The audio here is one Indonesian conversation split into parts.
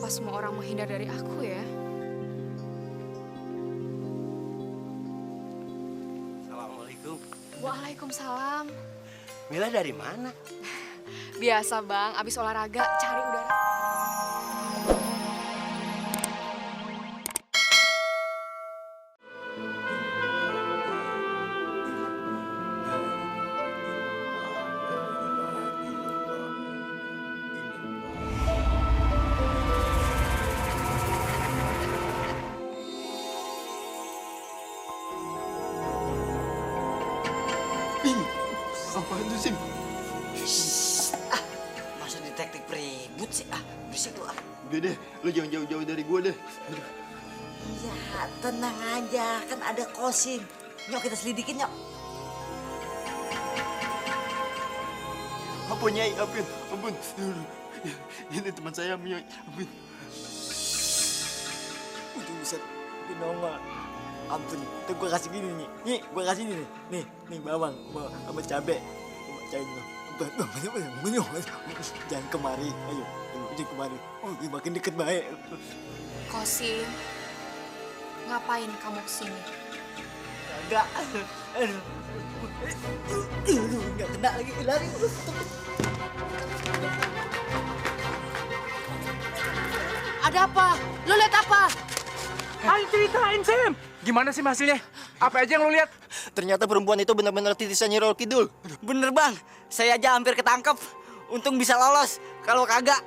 Kenapa semua orang menghindar dari aku ya? Assalamualaikum. Waalaikumsalam. Mila dari mana? Biasa bang, abis olahraga cari udara. Apaan tuh, Sim? Masa detektif ribut sih? Berisik lu Udah deh, lu jangan jauh-jauh dari gua deh. Aduh. Ya, tenang aja. Kan ada Kosim. Nyok, kita selidikin, Nyok. Ampun, Nyai, ampun, ampun. Ini teman saya, Nyai, ampun. Udah bisa dinongol. Ampun, tuh gua kasih gini nih. Nih, gua kasih ini nih. Nih, bawang sama cabe. Jangan kemari. Ayo, jangan kemari. Oh, makin deket baik. Kosim, ngapain kamu kesini? Enggak. Aduh. Enggak kena lagi. Lari. Ada apa? Lu lihat apa? Ayo ceritain, Sam. Gimana sih hasilnya? Apa aja yang lu lihat? Ternyata perempuan itu benar-benar titisan Nyi Roro Kidul. Bener, Bang. Saya aja hampir ketangkep. Untung bisa lolos. Kalau kagak,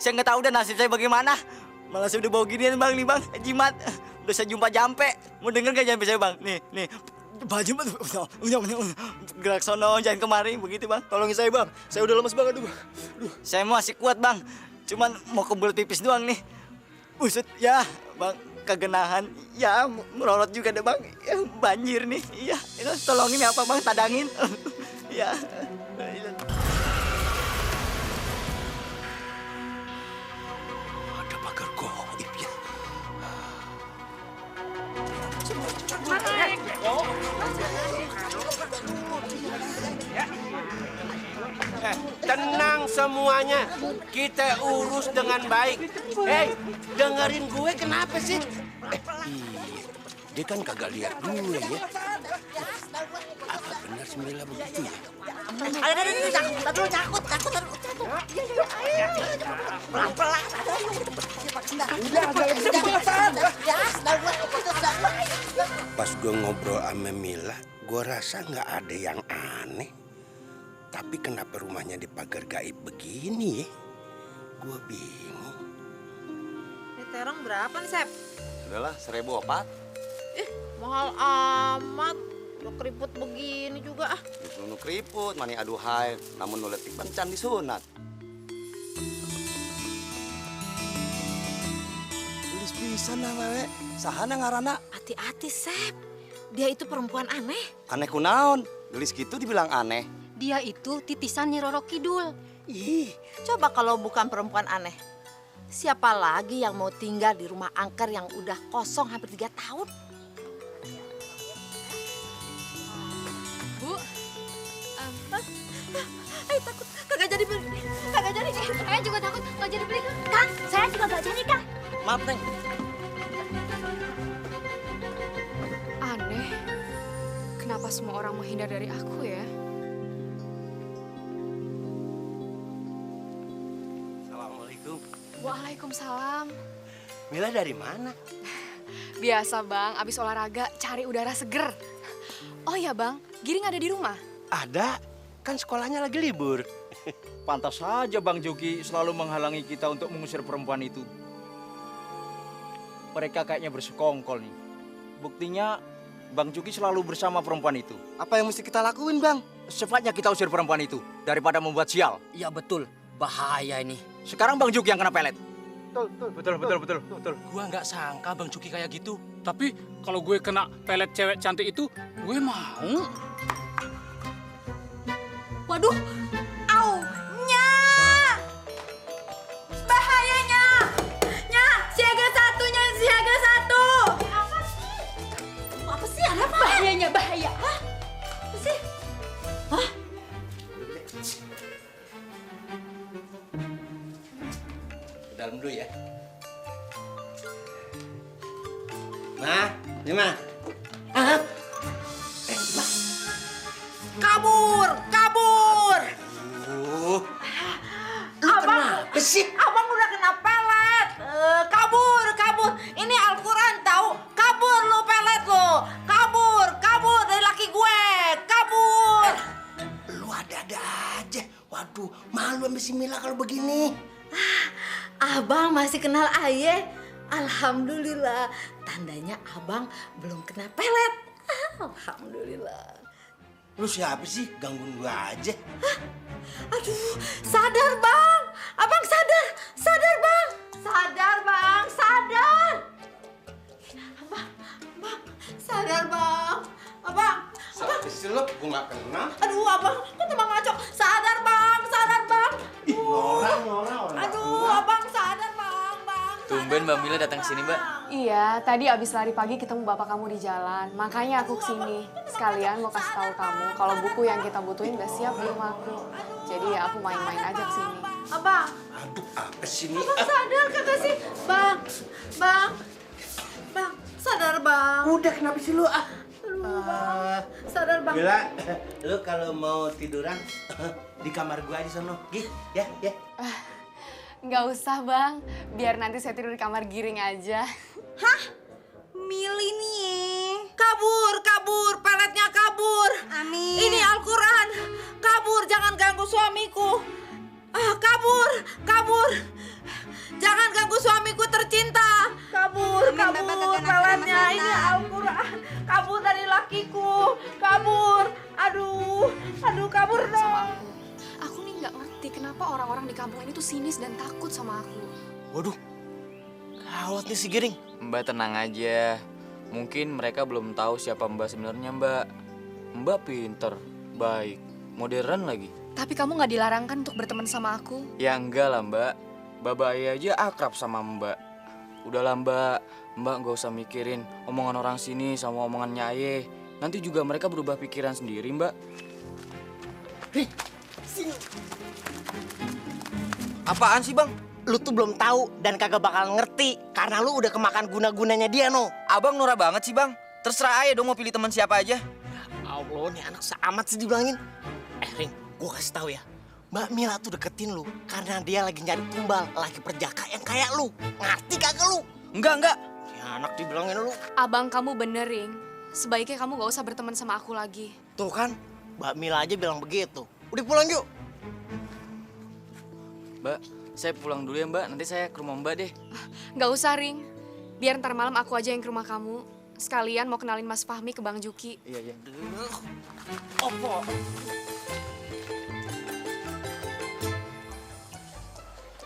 saya nggak tahu udah nasib saya bagaimana. Malah saya udah bawa ginian, Bang, nih, Bang. Jimat. Udah saya jumpa jampe. Mau denger gak jampe saya, Bang? Nih. Baju Jimat. Gerak sono, jangan kemari. Begitu, Bang. Tolongin saya, Bang. Saya udah lemes banget, Bang. Saya masih kuat, Bang. Cuman mau kebelet pipis doang nih. Buset, ya, Bang. Kegenahan, ya merorot juga deh, Bang. Ya, banjir nih, iya. Tolongin ya apa, Bang, tadangin. Ya. Ada pagar goib ya. Tenang semuanya, kita urus dengan baik. Hei, dengerin gue kenapa sih? Iya, dia kan kagak lihat gue ya. Apa benar si Mila begitu ya? Ada, takut. Pelan-pelan. Pas gue ngobrol sama Mila, gue rasa nggak ada yang aneh. Tapi kenapa rumahnya dipagar gaib begini ya? Gue bingung. Ini terong berapa nih, Sep? Udahlah, 1.004. Mahal amat. Lo keriput begini juga Nunu keriput, mani aduhai, namun nuletik bencan disunat. Tulis pisan lah, wewe. Sahana ngarana. Hati-hati, Sep. Dia itu perempuan aneh. Aneh kunaon, nulis gitu dibilang aneh. Dia itu titisan Nyi Roro Kidul. Ih, coba kalau bukan perempuan aneh. Siapa lagi yang mau tinggal di rumah angker yang udah kosong hampir 3 tahun? Bu, Takut, kagak jadi beli. saya juga takut nggak jadi beli. Kang, saya juga nggak jadi, Kang. Maaf, Neng. Aneh. Kenapa semua orang menghindar dari aku ya? Assalamualaikum. Waalaikumsalam. Mila dari mana? Biasa bang, abis olahraga cari udara seger. Oh ya bang, Giring ada di rumah? Ada, kan sekolahnya lagi libur. Pantas saja Bang Jogi selalu menghalangi kita untuk mengusir perempuan itu. Mereka kayaknya bersekongkol nih. Buktinya Bang Jogi selalu bersama perempuan itu. Apa yang mesti kita lakuin, Bang? Secepatnya kita usir perempuan itu daripada membuat sial. Iya, betul. Bahaya ini. Sekarang Bang Jogi yang kena pelet. Betul. Gua nggak sangka Bang Juki kayak gitu. Tapi kalau gue kena pelet cewek cantik itu, gue mau. Waduh, au, nya, bahayanya, nya, siaga satu. Apa sih? Ada apa? Bahaya. Hah? Apa sih? Hah? Ke dalam dulu ya. Nah, Mima. Hah? Kabur, kabur. Kenapa sih? Abang udah kena pelet. Kabur, kabur. Ini Al-Quran tahu. Kabur lu pelet lu. Kabur, kabur dari laki gue. Kabur. Lu ada-ada aja. Waduh, malu sama si Mila kalau begini. Abang masih kenal Aye. Alhamdulillah. Tandanya abang belum kena pelet. Alhamdulillah. Lu siapa sih? Gangguin gua aja. Aduh, sadar bang. Abang sadar. Sadar bang. Sadar bang, sadar. Abang, abang, sadar bang. Abang, Siapa sih lu? Gua nggak kenal. aduh abang, kok tambah ngaco. Sadar bang, sadar bang. Orang. Aduh, abang sadar bang, bang. Tumben Mbak Mila datang ke sini, Mbak. Iya, tadi abis lari pagi ketemu bapak kamu di jalan. Makanya aku kesini. Sekalian mau kasih tahu kamu kalau buku yang kita butuhin udah siap di rumah aku. Jadi ya aku main-main aja kesini. Abang, Aduh, apa sih ini? abang sadar kagak sih? Bang, bang, bang, sadar bang. Udah, kenapa sih lu? Aduh, bang, sadar bang. Mila, lu kalau mau tiduran di kamar gua aja sono. Gih, ya. Nggak usah bang, biar nanti saya tidur di kamar giring aja. Hah? Mili nih. Kabur, kabur, peletnya kabur. Amin. Ini Al-Quran. Kabur, jangan ganggu suamiku. Kabur, kabur. Jangan ganggu suamiku tercinta. Kabur, kabur, peletnya. Ini Al-Quran. Kabur dari lakiku. Kabur. Aduh, kabur dong. Aku nih nggak ngerti kenapa orang-orang di kampung ini tuh sinis dan takut sama aku. Waduh, gawat nih si Giring. Mbak tenang aja. Mungkin mereka belum tahu siapa Mbak sebenarnya, Mbak. Mbak pinter, baik, modern lagi. Tapi kamu nggak dilarangkan untuk berteman sama aku. Ya enggak lah, Mbak. Baba aja akrab sama Mbak. Udahlah, Mbak. Mbak nggak usah mikirin omongan orang sini sama omongannya Aye. Nanti juga mereka berubah pikiran sendiri, Mbak. Apaan sih bang? Lu tuh belum tahu dan kagak bakal ngerti karena lu udah kemakan guna-gunanya dia no. Abang norak banget sih, Bang. Terserah Aye dong mau pilih teman siapa aja. Allah, nih anak seamat sih dibilangin. Ring, gua kasih tahu ya. Mbak Mila tuh deketin lu karena dia lagi nyari tumbal, lagi perjaka yang kayak lu. Ngerti kagak lu? Enggak. Ya anak dibilangin lu. Abang kamu benerin. Sebaiknya kamu gak usah berteman sama aku lagi. Tuh kan, Mbak Mila aja bilang begitu. Udah pulang yuk. Mbak, saya pulang dulu ya, Mbak. Nanti saya ke rumah Mbak deh. Gak usah, Ring. Biar ntar malam aku aja yang ke rumah kamu. Sekalian mau kenalin Mas Fahmi ke Bang Juki. Iya. Opo.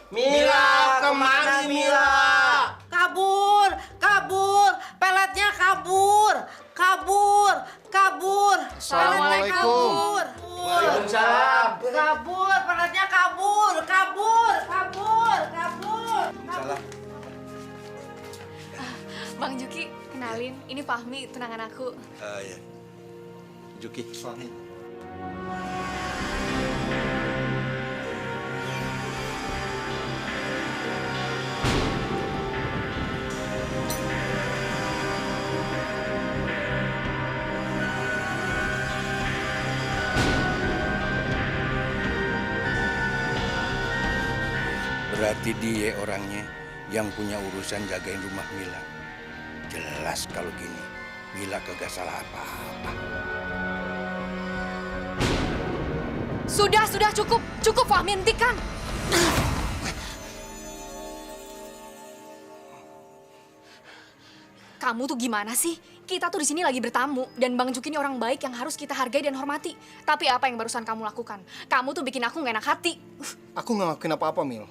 Mila, kemana Mila? Kabur, kabur, peletnya kabur, kabur, kabur. Peletnya kabur. Waalaikumsalam. Kabur, peletnya kabur, kabur, kabur, kabur. Salah. Bang Juki, kenalin. Ini Fahmi, tunangan aku. Ya. Juki. Berarti dia orangnya yang punya urusan jagain rumah Mila. Jelas kalau gini, Mila kagak salah apa-apa. Sudah, cukup. Cukup, Fahmi, hentikan. Kamu tuh gimana sih? Kita tuh di sini lagi bertamu dan Bang Juki ini orang baik yang harus kita hargai dan hormati. Tapi apa yang barusan kamu lakukan? Kamu tuh bikin aku gak enak hati. Aku nggak ngelakuin apa-apa, Mil.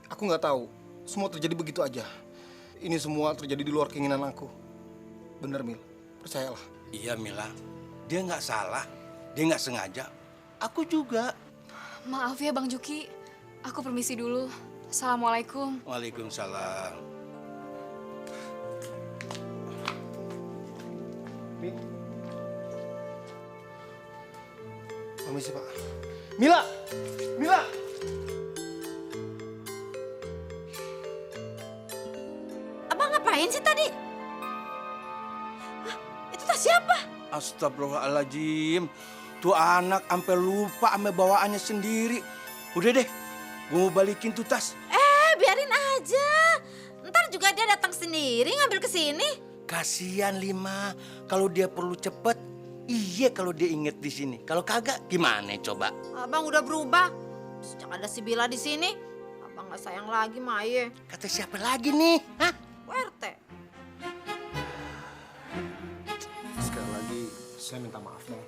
Aku nggak tahu. Semua terjadi begitu aja. Ini semua terjadi di luar keinginan aku. Bener, Mil. Percayalah. Iya Mila, dia nggak salah, dia nggak sengaja. Aku juga. Maaf ya Bang Juki, aku permisi dulu. Assalamualaikum. Waalaikumsalam. Mi. Permisi, Pak. Mila! Mila! Abang ngapain sih tadi? Astagfirullahaladzim. Tuh anak sampai lupa sama bawaannya sendiri. Udah deh, gue mau balikin tuh tas. Biarin aja. Ntar juga dia datang sendiri ngambil ke sini. Kasihan Lima, kalau dia perlu cepet. Iya kalau dia inget di sini. Kalau kagak gimana coba? Abang udah berubah. Sejak ada si Bila di sini, abang nggak sayang lagi sama Aye. Kata siapa lagi nih? Hah? RT. Sekali lagi, saya minta maaf, Bang.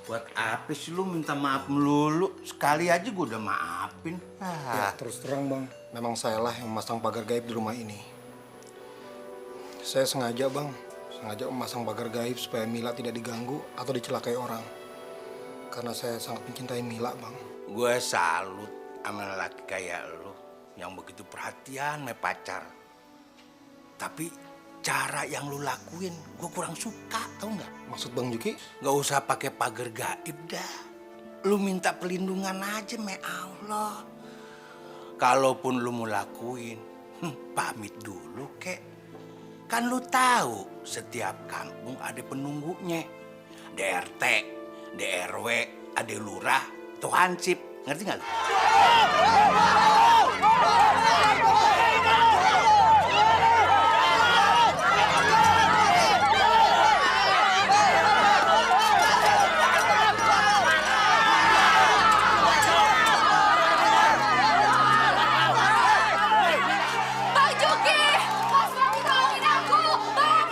Buat apa sih lu minta maaf melulu? Sekali aja gue udah maafin. Ya, terus terang, Bang. Memang sayalah yang memasang pagar gaib di rumah ini. Saya sengaja, Bang. Sengaja memasang pagar gaib supaya Mila tidak diganggu atau dicelakai orang. Karena saya sangat mencintai Mila, Bang. Gue salut sama lelaki kayak lu yang begitu perhatian sama pacar. Tapi cara yang lu lakuin gue kurang suka, tau nggak? Maksud Bang Juki? Gak usah pakai pagar gaib dah. Lu minta perlindungan aja sama Allah. Kalaupun lu mau lakuin, pamit dulu kek. Kan lu tahu setiap kampung ada penunggunya. Ada RT, ada RW, ada lurah, tuh hansip. Ngerti nggak lu? Bang Juki! Mas Bang tolongin aku! Bang!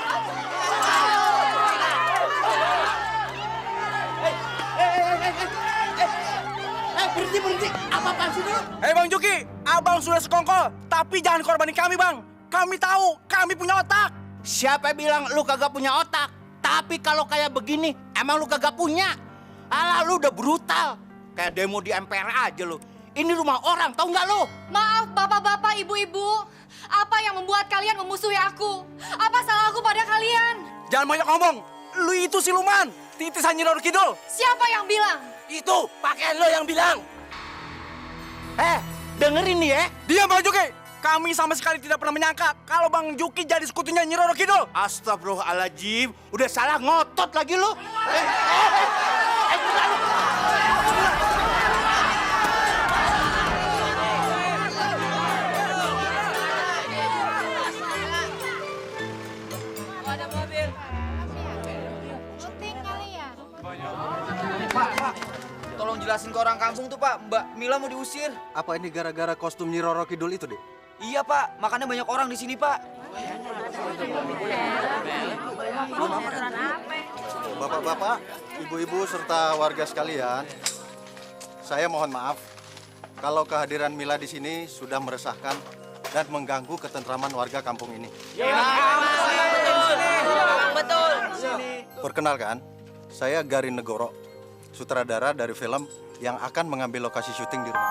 Berhenti. Apa-apaan sih lu? Hei Bang Juki, abang sudah sekongkol, tapi jangan korbanin kami Bang. Kami tahu, kami punya otak. Siapa bilang lu kagak punya otak? Tapi kalau kayak begini, emang lu kagak punya? Alah, lu udah brutal. Kayak demo di MPR aja lu. Ini rumah orang, tau nggak lu? Maaf bapak-bapak, ibu-ibu. Apa yang membuat kalian memusuhi aku? Apa salah aku pada kalian? Jangan banyak ngomong. Lu itu siluman, titisan Nyi Roro Kidul. Siapa yang bilang? Itu pakaian lo yang bilang. Dengerin nih ya. Diam Bang Juki. Kami sama sekali tidak pernah menyangka kalau Bang Juki jadi sekutunya Nyi Roro Kidul. Astagfirullahaladzim, udah salah ngotot lagi lu. Tolong jelasin ke orang kampung tuh Pak, Mbak Mila mau diusir. Apa ini gara-gara kostum Nyi Roro Kidul itu, Dek? Iya Pak, makanya banyak orang di sini Pak. Bapak-bapak, ibu-ibu serta warga sekalian, saya mohon maaf kalau kehadiran Mila di sini sudah meresahkan dan mengganggu ketentraman warga kampung ini. Betul. Perkenalkan, saya Garin Negoro, sutradara dari film yang akan mengambil lokasi syuting di rumah.